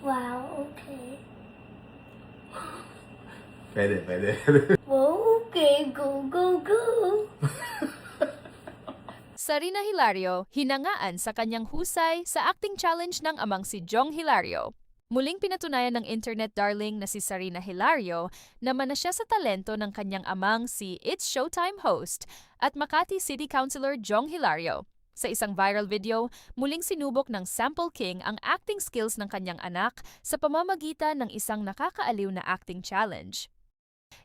Wow, okay. Pwede. Wow, okay. Go, go, go. Sarina Hilario, hinangaan sa kanyang husay sa acting challenge ng amang si Jong Hilario. Muling pinatunayan ng internet darling na si Sarina Hilario na mana siya sa talento ng kanyang amang si It's Showtime host at Makati City Councilor Jong Hilario. Sa isang viral video, muling sinubok ng Sample King ang acting skills ng kanyang anak sa pamamagitan ng isang nakakaaliw na acting challenge.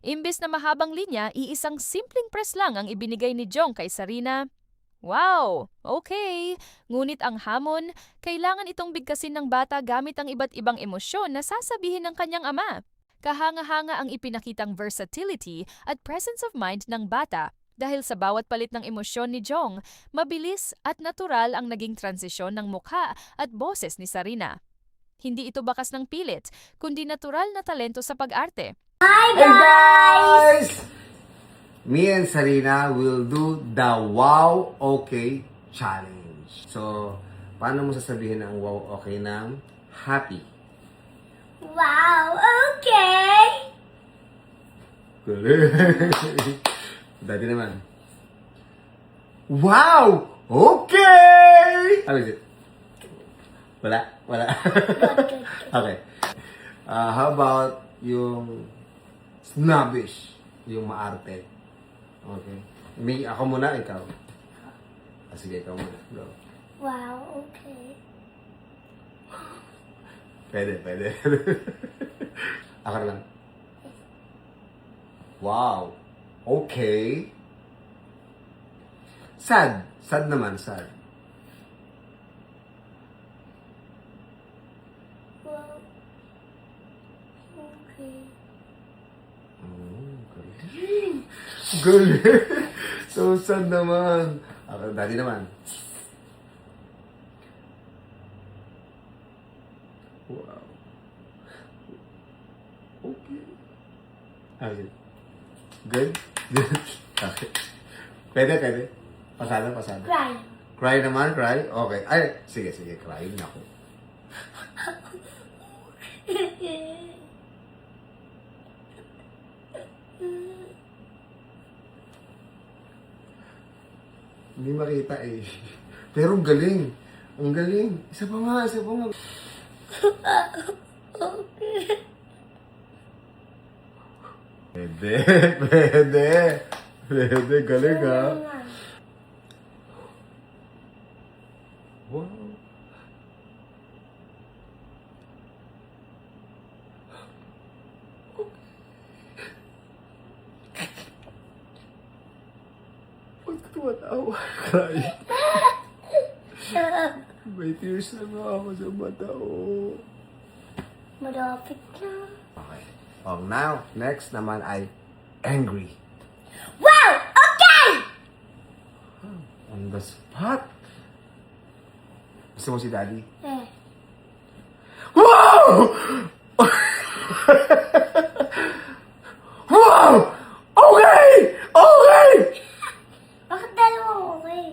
Imbes na mahabang linya, iisang simpleng press lang ang ibinigay ni Jong kay Sarina. Wow! Okay! Ngunit ang hamon, kailangan itong bigkasin ng bata gamit ang iba't ibang emosyon na sasabihin ng kanyang ama. Kahanga-hanga ang ipinakitang versatility at presence of mind ng bata. Dahil sa bawat palit ng emosyon ni Jong, mabilis at natural ang naging transisyon ng mukha at boses ni Sarina. Hindi ito bakas ng pilit, kundi natural na talento sa pag-arte. Hi, Hey guys! guys! Me and Sarina will do the Wow Okay Challenge. So, paano mo sasabihin ang Wow Okay ng happy? Wow, okay. Galing! Dati naman. Wow! Okay! How is it? Wala? Good. Okay. How about yung snobbish? Yung maarte? Okay. Ako muna, ikaw. Sige, ikaw muna. Go. Wow, okay. Pwede. Ako na lang. Wow. Okay. Sad. Sad naman, sad. Wow, okay. Galing. So sad naman. Ako, dali naman. Wow. Okay. Okay. Good? Good. Okay. Pwede. Pasada. Cry. Cry naman, cry. Okay. Ay, sige. Cry na ako. Hindi makita eh. Pero ang galing. Ang galing. Isa pa nga. Pwede. Galing ha. Wow. Ba't ko tumatawa? Cry. May tears na nga ako sa mata, oh. Malapit na. Okay. Now, next naman ay angry. Wow, okay! On the spot. Gusto mo si Daddy? Wow! Wow! Okay! Bakit dalawa okay?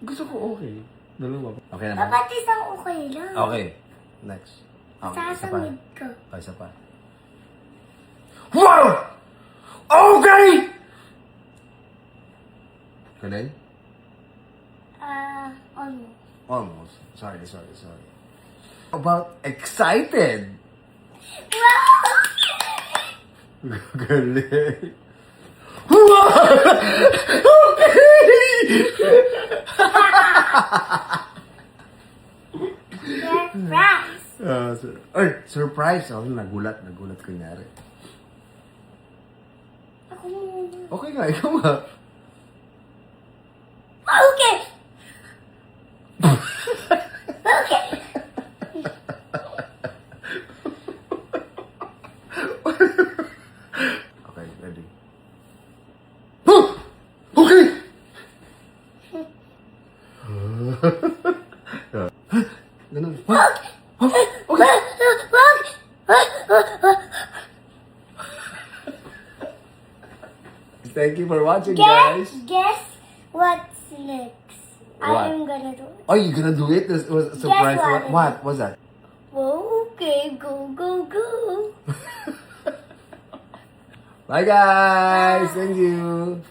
Gusto ko okay. Dalawa. Okay naman? Dapat isang okay lang. Okay. Next. Sasangid ko. Isa pa. Wow! Okay! Galing? Almost. Almost. Sorry. About excited. Wow! Galing. Wow! Okay! Surprise! Surprise! Oh, nagulat kunyari. Ako muna. Okay nga, ikaw nga. Okay! Okay! Okay, ready. Okay! Ganun. Okay! Thank you for watching, guys. Guess What's next? What? I am gonna do it. Oh, you gonna do it? This was a surprise. what? What was that? Whoa, okay, go, go, go. Bye guys. Thank you.